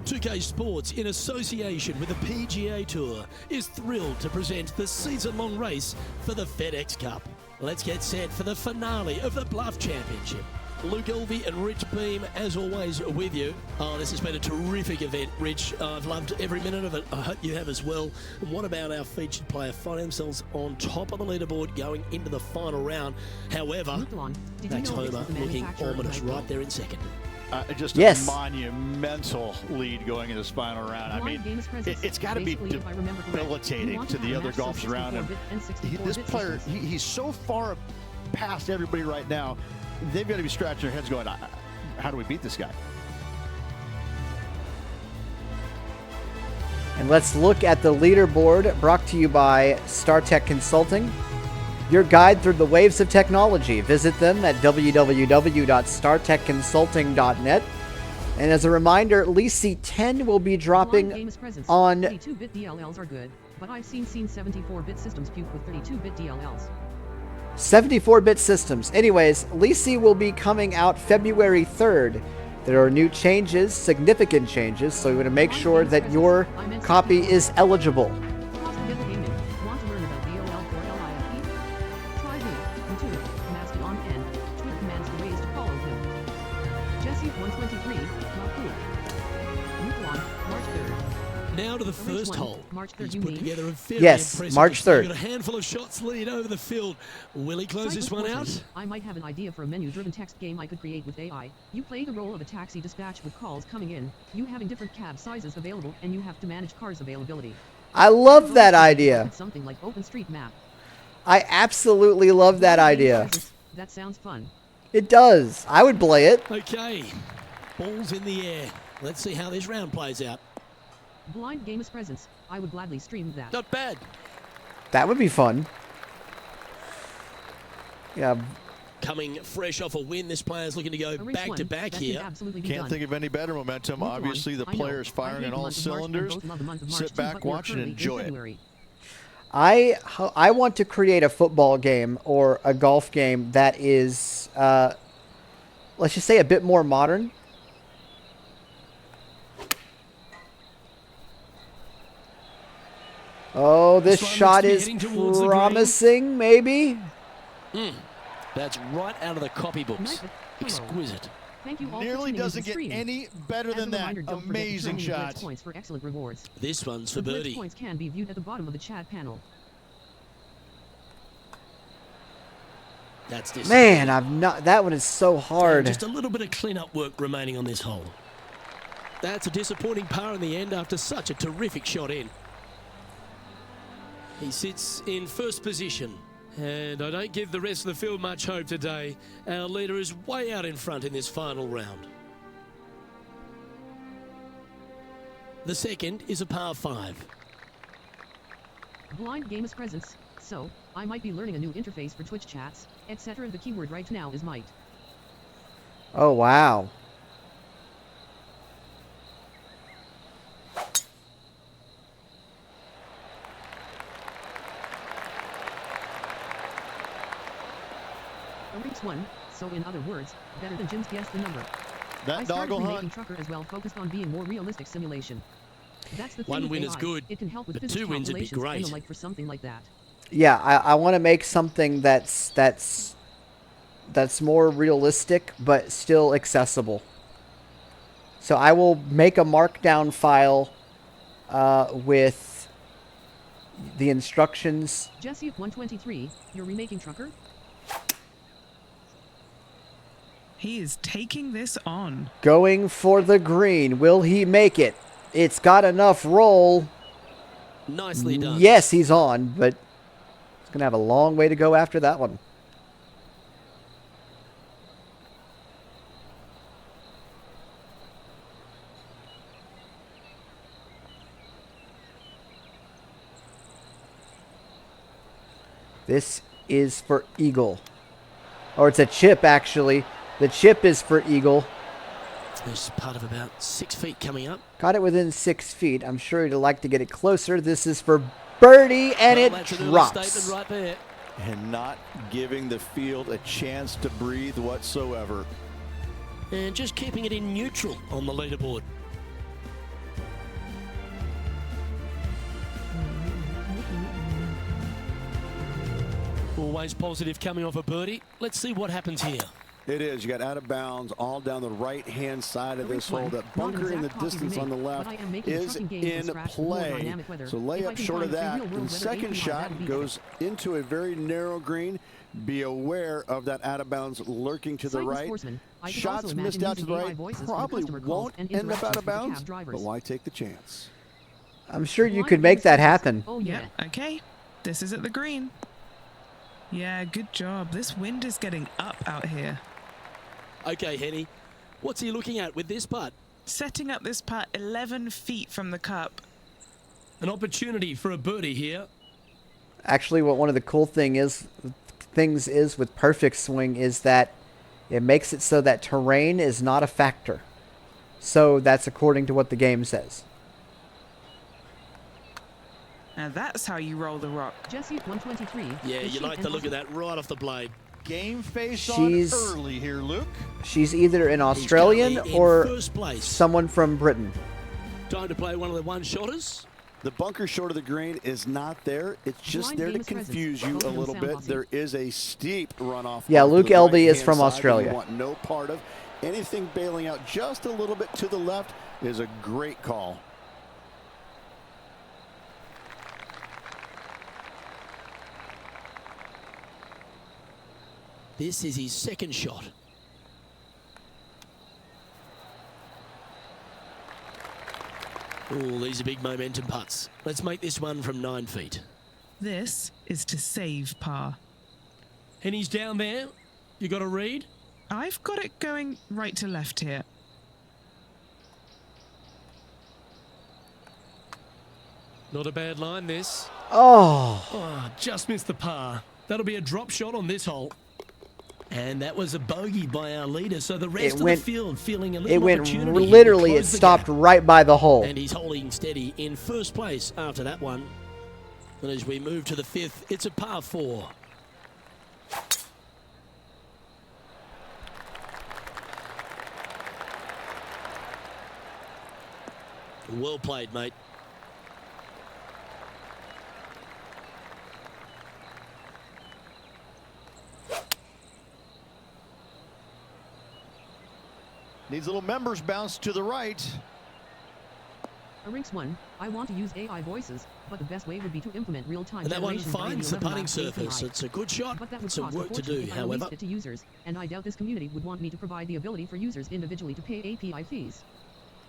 2K Sports, in association with the PGA Tour, is thrilled to present the season-long race for the FedEx Cup. Let's get set for the finale of the Bluff Championship. Luke Elvey and Rich Beam, as always, with you. Oh, this has been a terrific event, Rich. I've loved every minute of it. I hope you have as well. And what about our featured player finding themselves on top of the leaderboard going into the final round? However, Max Homer looking ominous right there in second. Just a monumental lead going in this final round. I mean, it's got to be debilitating to the other golfers around him. This player, he's so far past everybody right now. They've got to be scratching their heads going, how do we beat this guy? And let's look at the leaderboard brought to you by StarTech Consulting, your guide through the waves of technology. Visit them at www.startechconsulting.net. And as a reminder, Leasey 10 will be dropping on 32-bit DLLs are good, but I've seen 74-bit systems puke with 32-bit DLLs. 74-bit systems. Anyways, Leasey will be coming out February 3rd. There are new changes, significant changes, so you want to make sure that your copy is eligible. Now to the first hole. He's put together a very impressive March 3rd. Got a handful of shots lead over the field. Will he close this one out? I might have an idea for a menu-driven text game I could create with AI. You play the role of a taxi dispatch with calls coming in, you having different cab sizes available, and you have to manage cars availability. I love that idea. Something like OpenStreetMap. I absolutely love that idea. That sounds fun. It does. I would play it. Okay. Ball's in the air. Let's see how this round plays out. Blind Gamer's Presence. I would gladly stream that. Not bad. That would be fun. Yeah. Coming fresh off a win, this player's looking to go back-to-back here. Can't think of any better momentum. Obviously, the player's firing on all cylinders. Sit back, watch, and enjoy it. I want to create a football game or a golf game that is, let's just say, a bit more modern. Oh, this shot is promising, maybe? That's right out of the copybooks. Exquisite. Thank you all. Nearly doesn't get any better than that. Amazing shot. Points for excellent rewards. This one's for birdie. Points can be viewed at the bottom of the chat panel. That's this. Man, that one is so hard. Just a little bit of clean-up work remaining on this hole. That's a disappointing par in the end after such a terrific shot in. He sits in first position, and I don't give the rest of the field much hope today. Our leader is way out in front in this final round. The second is a par 5. Blind Gamer's Presence. So, I might be learning a new interface for Twitch chats, etc. The keyword right now is might. Oh, wow. Reach 1, so in other words, better than Jim's guess the number. That doggle hunt. Trucker as well, focused on being more realistic simulation. That's the thing. One win is good, it can help with but 2 wins would be great. And like for something like that. Yeah, I want to make something that's more realistic but still accessible. So I will make a markdown file with the instructions. Jesse 123, you're remaking Trucker? He is taking this on. Going for the green. Will he make it? It's got enough roll. Nicely done. Yes, he's on, but he's going to have a long way to go after that one. This is for eagle. Or it's a chip, actually. The chip is for eagle. There's part of about 6 feet coming up. Got it within 6 feet. I'm sure he'd like to get it closer. This is for birdie, and it drops. Right there. And not giving the field a chance to breathe whatsoever. And just keeping it in neutral on the leaderboard. Always positive coming off a birdie. Let's see what happens here. It is. You got out of bounds all down the right-hand side of this hole. That bunker in the distance on the left is in play. So lay up short of that. And second shot goes into a very narrow green. Be aware of that out of bounds lurking to the right. Shots missed out to the right probably won't end up out of bounds, but why take the chance? I'm sure you could make that happen. Oh, yeah. Okay. This is at the green. Yeah, good job. This wind is getting up out here. Okay, Henny. What's he looking at with this putt? Setting up this putt 11 feet from the cup. An opportunity for a birdie here. Actually, what one of the cool things is with perfect swing is that it makes it so that terrain is not a factor. So that's according to what the game says. Now that's how you roll the rock. Jesse 123. Yeah, you like the look of that right off the blade. Game face on early here, Luke. She's either an Australian or someone from Britain. Time to play one of the one-shotters. The bunker short of the green is not there. It's just there to confuse you a little bit. There is a steep runoff. Yeah, Luke Elby is from Australia. You want no part of anything bailing out just a little bit to the left is a great call. This is his second shot. Oh, these are big momentum putts. Let's make this one from 9 feet. This is to save par. Henny's down there. You got a read? I've got it going right to left here. Not a bad line, this. Oh, just missed the par. That'll be a drop shot on this hole. And that was a bogey by our leader, so the rest of the field feeling a little opportunity. Literally, it stopped right by the hole. And he's holding steady in first place after that one. And as we move to the 5th, it's a par 4. Well played, mate. Needs a little members bounce to the right. Rinks 1, I want to use AI voices, but the best way would be to implement real-time. And that one finds the putting surface. It's a good shot. But that would some cost work to do, however. It to users, and I doubt this community would want me to provide the ability for users individually to pay API fees.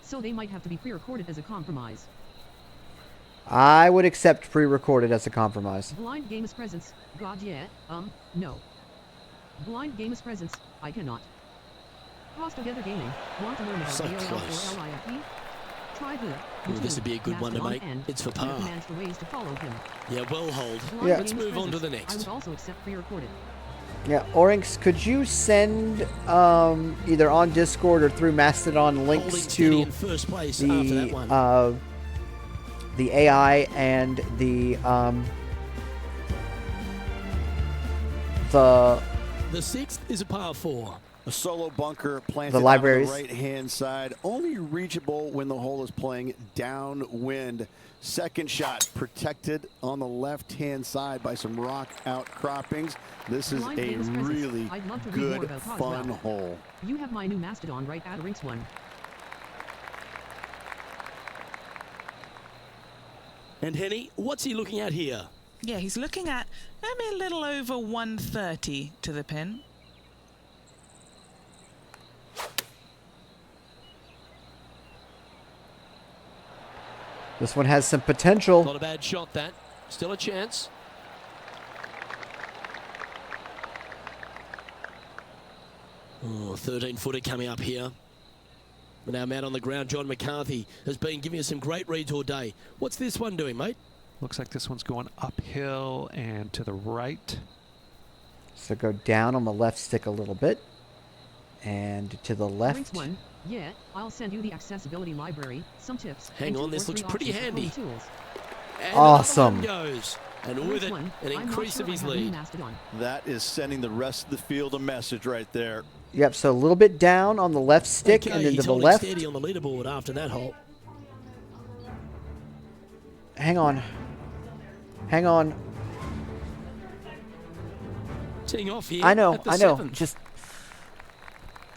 So they might have to be pre-recorded as a compromise. I would accept pre-recorded as a compromise. Blind Gamer's presence. God, yeah. No. Blind Gamer's presence. I cannot. Cross Together Gaming. Want to learn about DLL or LIFE? Try the. Ooh, this would be a good one to make. It's for par. For ways to follow him. Yeah, well hold. Yeah. Let's move on to the next. I would also accept pre-recorded. Yeah, Orinx, could you send either on Discord or through Mastodon links to the AI and the 6th is a par 4. A solo bunker planted on the right-hand side, only reachable when the hole is playing downwind. Second shot protected on the left-hand side by some rock outcroppings. This is a really good, fun hole. You have my new Mastodon right at Rinks 1. And Henny, what's he looking at here? Yeah, he's looking at maybe a little over 130 to the pin. This one has some potential. Not a bad shot, that. Still a chance. Oh, 13-footer coming up here. And our man on the ground, John McCarthy, has been giving us some great reads all day. What's this one doing, mate? Looks like this one's going uphill and to the right. So go down on the left stick a little bit. And to the left. Rinks 1. Yeah, I'll send you the accessibility library, some tips. Hang on, this looks pretty handy. And awesome. Goes. And with it, an increase of his lead. That is sending the rest of the field a message right there. Yep, so a little bit down on the left stick and then to the left. Steady on the leaderboard after that hole. Hang on. Hang on. Teeing off here I know, at the I know. 7th. Just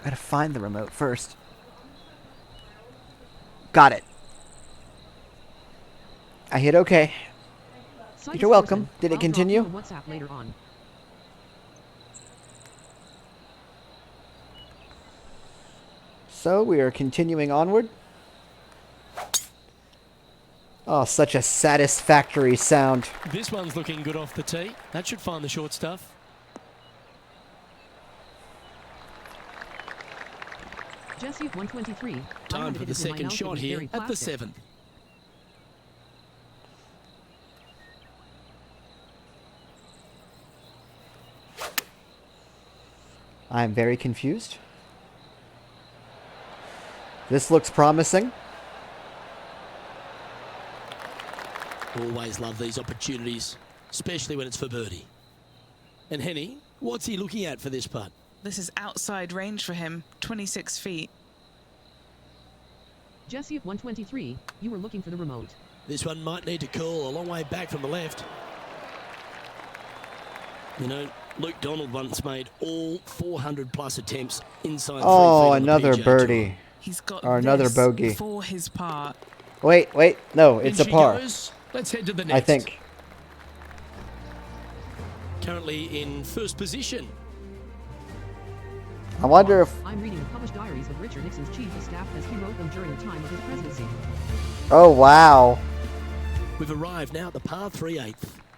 gotta find the remote first. Got it. I hit OK. You're welcome. Did it continue? WhatsApp later on. So we are continuing onward. Oh, such a satisfactory sound. This one's looking good off the tee. That should find the short stuff. Jesse 123. Time for the second shot here at the 7th. I'm very confused. This looks promising. Always love these opportunities, especially when it's for birdie. And Henny, what's he looking at for this putt? This is outside range for him, 26 feet. Jesse at 123, you were looking for the remote. This one might need to curl a long way back from the left. You know, Luke Donald once made all 400 plus attempts inside 3 feet Oh, on the another PGA birdie. Tour. He's got Or another this bogey. for his part. Wait. No, it's In a she par. goes. Let's head to the next. I think. Currently in first position. I wonder if... I'm reading the published diaries of Richard Nixon's chief of staff as he wrote them during the time of his presidency. Oh, wow. We've arrived now at the par 3/8.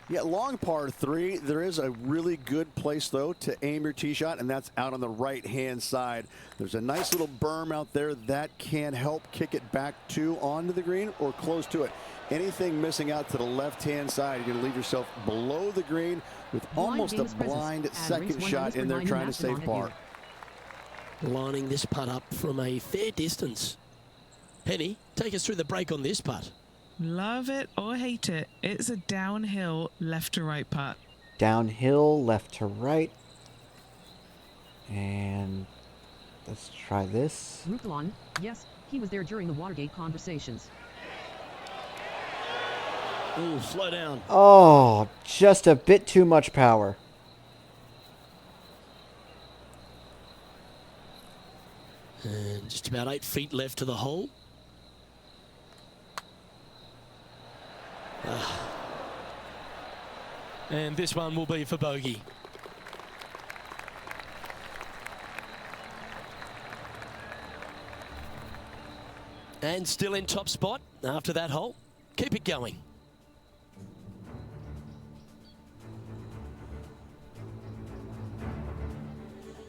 Yeah, long par 3. There is a really good place, though, to aim your tee shot, and that's out on the right-hand side. There's a nice little berm out there that can help kick it back to onto the green or close to it. Anything missing out to the left-hand side, you're going to leave yourself below the green with almost a blind second shot in there trying to save par. Lining this putt up from a fair distance. Penny, take us through the break on this putt. Love it or hate it, it's a downhill left to right putt. Downhill, left to right. And let's try this. Ruthlon, yes, he was there during the Watergate conversations. Ooh, slow down. Oh, just a bit too much power. And just about 8 feet left to the hole. And this one will be for bogey. And still in top spot after that hole. Keep it going.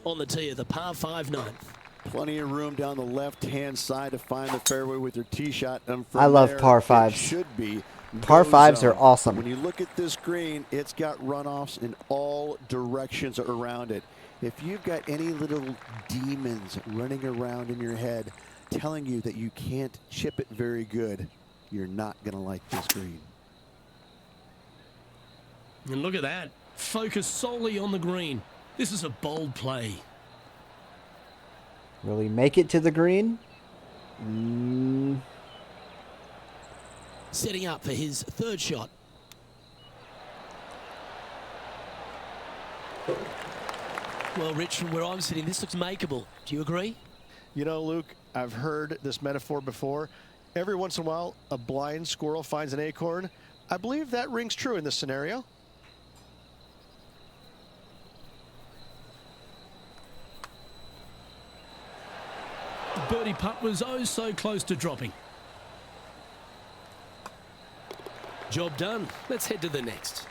On the tee of the par 5 ninth. Plenty of room down the left-hand side to find the fairway with your tee shot. And from I love there, par it 5s. should be Par go 5s zone. are awesome. When you look at this green, it's got runoffs in all directions around it. If you've got any little demons running around in your head telling you that you can't chip it very good, you're not going to like this green. And look at that. Focus solely on the green. This is a bold play. Will he make it to the green? Setting up for his third shot. Well, Rich, from where I'm sitting, this looks makeable. Do you agree? You know, Luke, I've heard this metaphor before. Every once in a while, a blind squirrel finds an acorn. I believe that rings true in this scenario. The birdie putt was oh so close to dropping. Job done. Let's head to the next.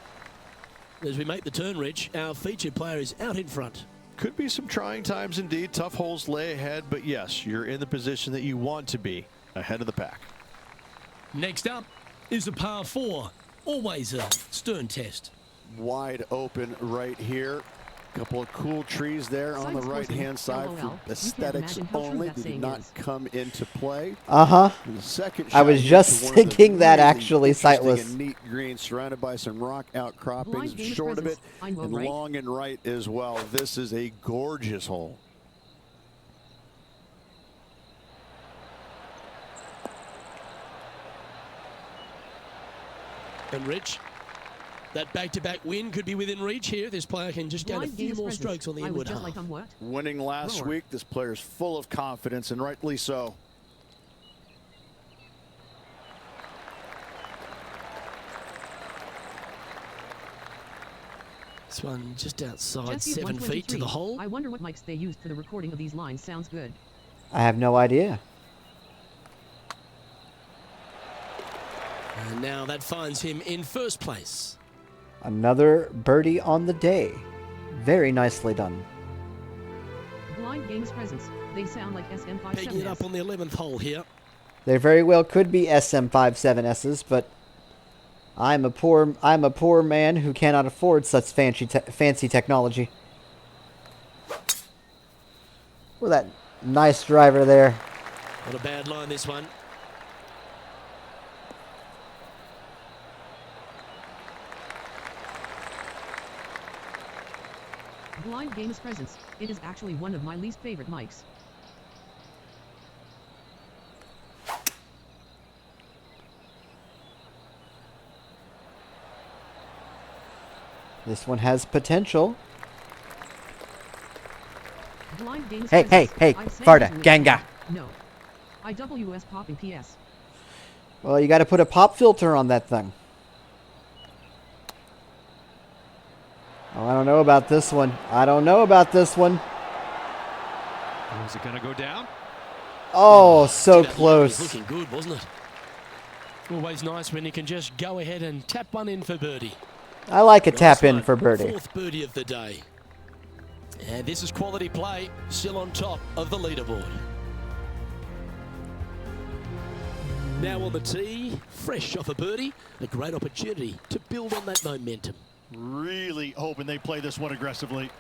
As we make the turn, Rich, our featured player is out in front. Could be some trying times indeed. Tough holes lay ahead, but yes, you're in the position that you want to be, ahead of the pack. Next up is a par 4. Always a stern test. Wide open right here. Couple of cool trees there on the right-hand side for aesthetics only. They did not come into play. Uh-huh. The second I was shot just to one of the thinking that really actually, interesting Sightless. and neat green surrounded by some rock outcroppings, short of it, and long and right as well. This is a gorgeous hole. And Rich, That back-to-back win could be within reach here. This player can just gain a few more strokes on the inward half. Winning last week, this player's full of confidence, and rightly so. This one just outside 7 feet to the hole. I wonder what mics they used for the recording of these lines. Sounds good. I have no idea. And now that finds him in first place. Another birdie on the day. Very nicely done. Blind Games presence. They sound like SM57S. Picking it up on the 11th hole here. They very well could be SM57Ss, but I'm a poor man who cannot afford such fancy technology. Well, that nice driver there. Not a bad line, this one. Blind Games presence. It is actually one of my least favorite mics. This one has potential. Blind Games Hey, presence. hey, Farda, Ganga. No. IWS popping PS. Well, you got to put a pop filter on that thing. Oh, I don't know about this one. I don't know about this one. Is it going to go down? Oh, so That line close. was looking good, wasn't it? Always nice when you can just go ahead and tap one in for birdie. I like a Nice tap in line. for birdie. Fourth birdie of the day. And this is quality play, still on top of the leaderboard. Now on the tee, fresh off a birdie, a great opportunity to build on that momentum. Really hoping they play this one aggressively.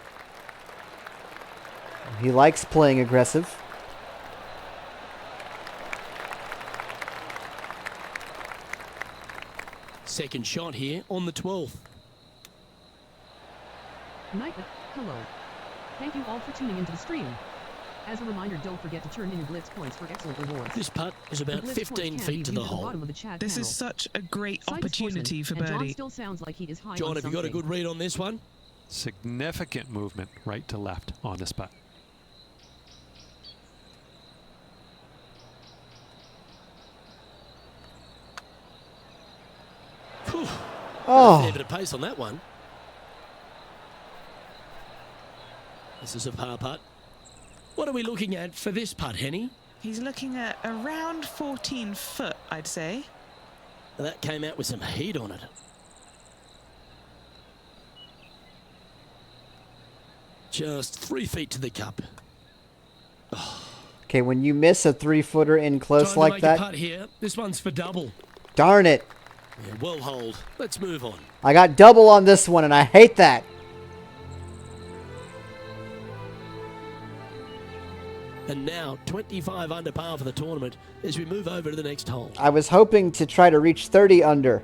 He likes playing aggressive. Second shot here on the 12th. Night. Hello. Thank you all for tuning into the stream. As a reminder, don't forget to turn in your Blitz points for excellent rewards. This putt is about 15 feet to the hole. This is such a great opportunity for birdie. John still sounds like he is high John, on have you got a something. good read on this one? Significant movement right to left on this putt. Whew. Oh. A fair bit of pace on that one. This is a par putt. What are we looking at for this putt, Henny? He's looking at around 14 foot, I'd say. That came out with some heat on it. Just 3 feet to the cup. Okay, when you miss a 3-footer in close Time to like make that, a putt here. This one's for double. darn it. Yeah, well hold. Let's move on. I got double on this one, and I hate that. And now 25 under par for the tournament as we move over to the next hole. I was hoping to try to reach 30 under.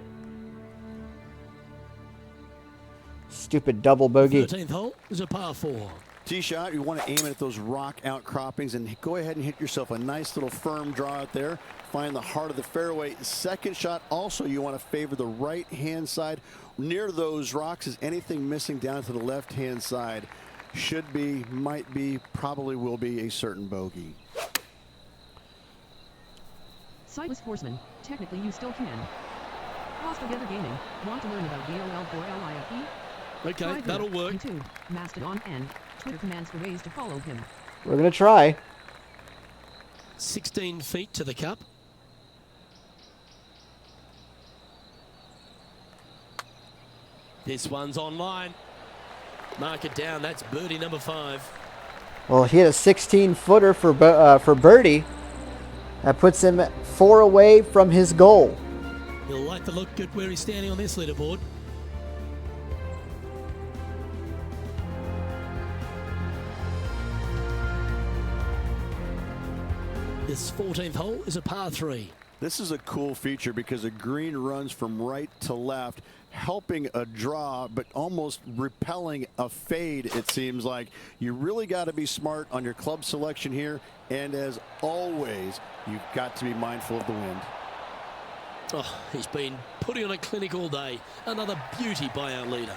Stupid double bogey. 13th hole is a par 4. Tee shot, you want to aim it at those rock outcroppings and go ahead and hit yourself a nice little firm draw out there. Find the heart of the fairway. Second shot, also you want to favor the right-hand side. Near those rocks is anything missing down to the left-hand side. Should be, might be, probably will be a certain bogey. Sightless Horseman. Technically, you still can. Cross Together Gaming. Want to learn about DOL or LIFE? Okay, that'll work. YouTube, Mastodon, and Twitter commands for ways to follow him. We're going to try. 16 feet to the cup. This one's online. Mark it down. That's birdie number 5. Well, he hit a 16-footer for birdie. That puts him 4 away from his goal. He'll like the look at where he's standing on this leaderboard. This 14th hole is a par 3. This is a cool feature because the green runs from right to left, helping a draw, but almost repelling a fade, it seems like. You really got to be smart on your club selection here, and as always, you've got to be mindful of the wind. Oh, he's been putting on a clinic all day. Another beauty by our leader.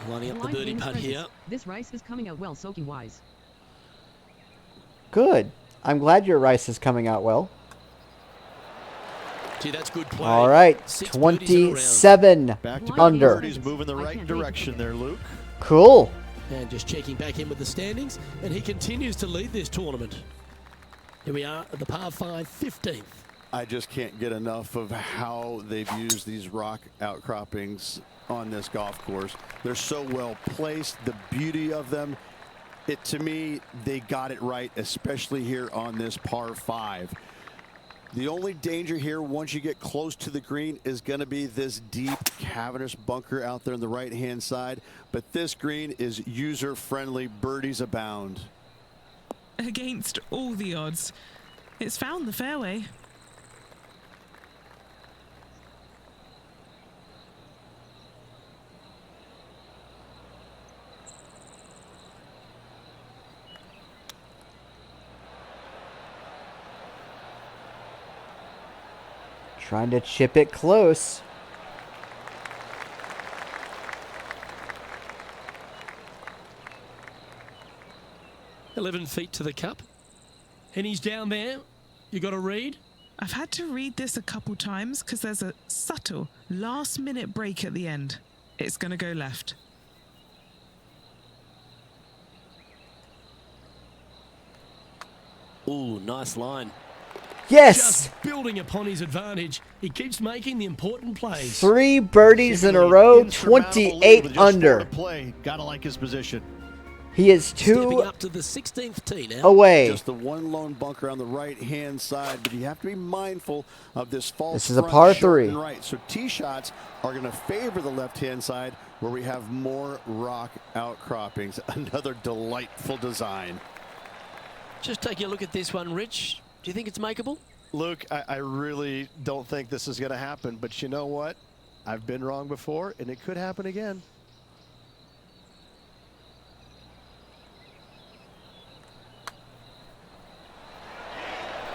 Lining up the birdie putt here. This rice is coming out well soaking wise. Good. I'm glad your rice is coming out well. Gee, that's good play. All right, 27 under. Birdie's moving the right direction there, Luke. Cool. And just checking back in with the standings, and he continues to lead this tournament. Here we are at the par 5 15th. I just can't get enough of how they've used these rock outcroppings on this golf course. They're so well placed, the beauty of them. To me, they got it right, especially here on this par 5. The only danger here once you get close to the green is going to be this deep cavernous bunker out there on the right-hand side. But this green is user-friendly. Birdies abound. Against all the odds, it's found the fairway. Trying to chip it close. $11 feet to the cup. And he's down there. You got to read? I've had to read this a couple times because there's a subtle last-minute break at the end. It's going to go left. Ooh, nice line. Yes! Just building upon his advantage. He keeps making the important plays. 3 birdies in a row, 28 under. Gotta like his position. He is Stepping 2 up to the 16th tee now. away. Just the one lone bunker on the right-hand side, but you have to be mindful of this false. This is a front, par short 3. and right. So tee shots are going to favor the left-hand side, where we have more rock outcroppings. Another delightful design. Just taking a look at this one, Rich. Do you think it's makeable? Luke, I really don't think this is going to happen, but you know what? I've been wrong before, and it could happen again.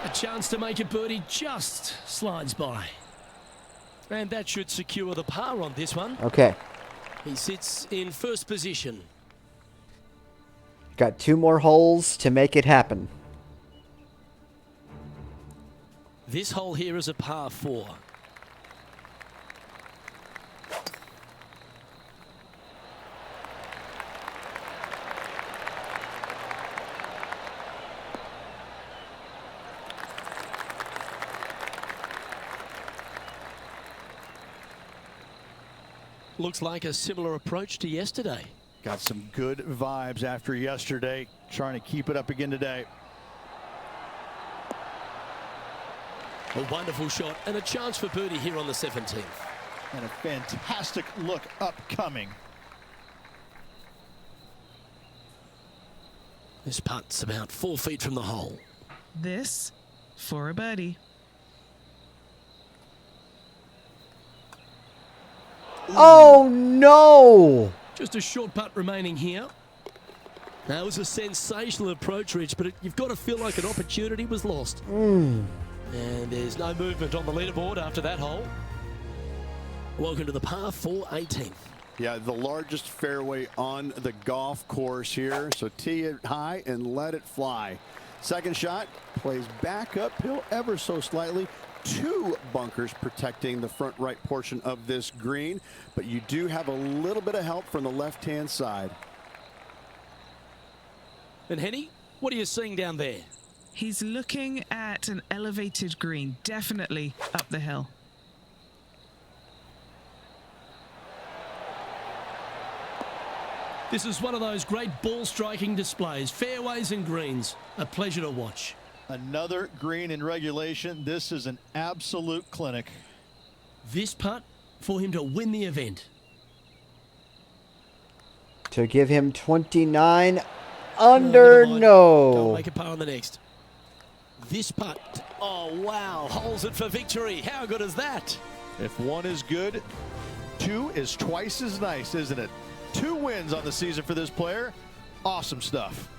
A chance to make a birdie just slides by. And that should secure the par on this one. Okay. He sits in first position. Got 2 more holes to make it happen. This hole here is a par 4. Looks like a similar approach to yesterday. Got some good vibes after yesterday. Trying to keep it up again today. A wonderful shot and a chance for birdie here on the 17th. And a fantastic look upcoming. This putt's about 4 feet from the hole. This for a birdie. Oh, no! Just a short putt remaining here. That was a sensational approach, Rich, but you've got to feel like an opportunity was lost. And there's no movement on the leaderboard after that hole. Welcome to the par 4 18th. Yeah, the largest fairway on the golf course here. So tee it high and let it fly. Second shot plays back uphill ever so slightly. 2 bunkers protecting the front right portion of this green, but you do have a little bit of help from the left-hand side. And Henny, what are you seeing down there? He's looking at an elevated green, definitely up the hill. This is one of those great ball striking displays, fairways and greens. A pleasure to watch. Another green in regulation. This is an absolute clinic. This putt for him to win the event. To give him 29 under, Don't no. make a par on the next. This putt, oh wow, holds it for victory. How good is that? If 1 is good, 2 is twice as nice, isn't it? 2 wins on the season for this player. Awesome stuff.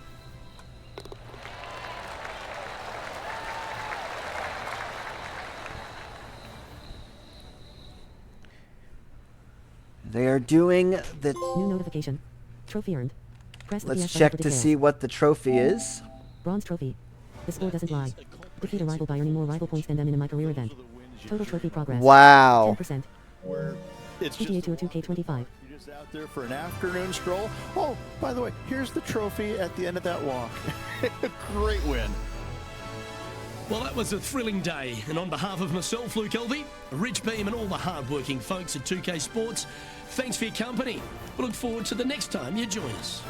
They are doing the... New notification. Trophy earned. Press the Let's PS button check for to details. see what the trophy is. Bronze trophy. The score doesn't lie. Defeat a rival by earning more rival points than them in a my career event. Total trophy progress. Wow. 10%. Where it's just, PGA Tour 2K25. you're just out there for an afternoon stroll. Oh, by the way, here's the trophy at the end of that walk. Great win. Well, that was a thrilling day, and on behalf of myself, Luke Elvey, Rich Beam, and all the hard-working folks at 2K Sports, thanks for your company. We look forward to the next time you join us.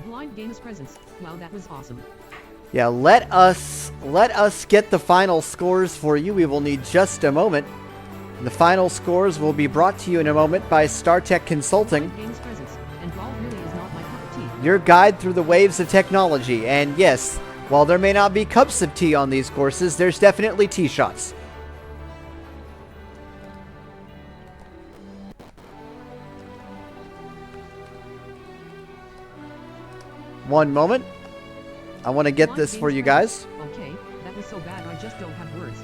Blind Games presence. Wow, that was awesome. Yeah, let us get the final scores for you. We will need just a moment. The final scores will be brought to you in a moment by StarTech Consulting, Blind Games presence. And golf really is not my cup of tea. your guide through the waves of technology. And yes, while there may not be cups of tea on these courses, there's definitely tee shots. One moment. I want to get Blind this for Games you presence. guys. Okay, that was so bad I just don't have words.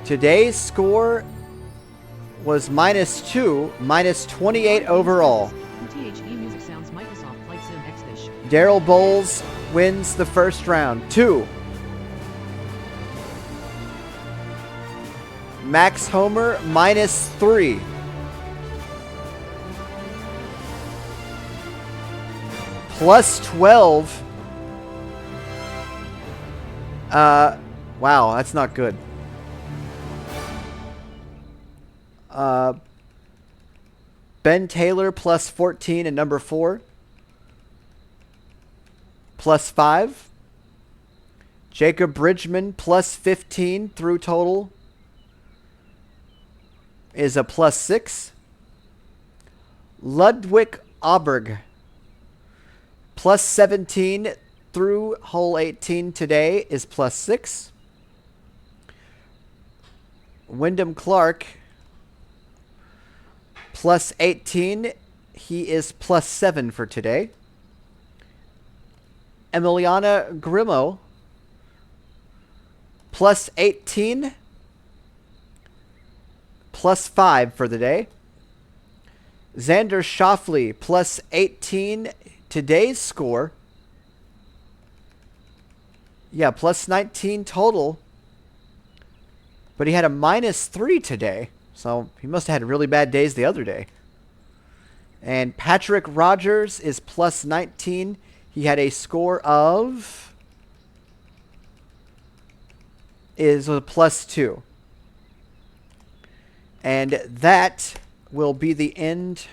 Today's score was -2, minus 28 overall. THE music sounds Microsoft Flight Sim X-Fish. Daryl Bowles wins the first round. 2. Max Homer -3. +12. Wow, that's not good. Ben Taylor +14 and number 4. +5. Jacob Bridgman +15 through total is a +6. Ludwig Auberg +17 through hole 18 today is +6. Wyndham Clark +18. He is +7 for today. Emiliana Grimmo +18. +5 for the day. Xander Schauffele +18. Today's score. Yeah, +19 total. But he had a -3 today. So he must have had really bad days the other day. And Patrick Rogers is +19. He had a score of... is a +2. And that will be the end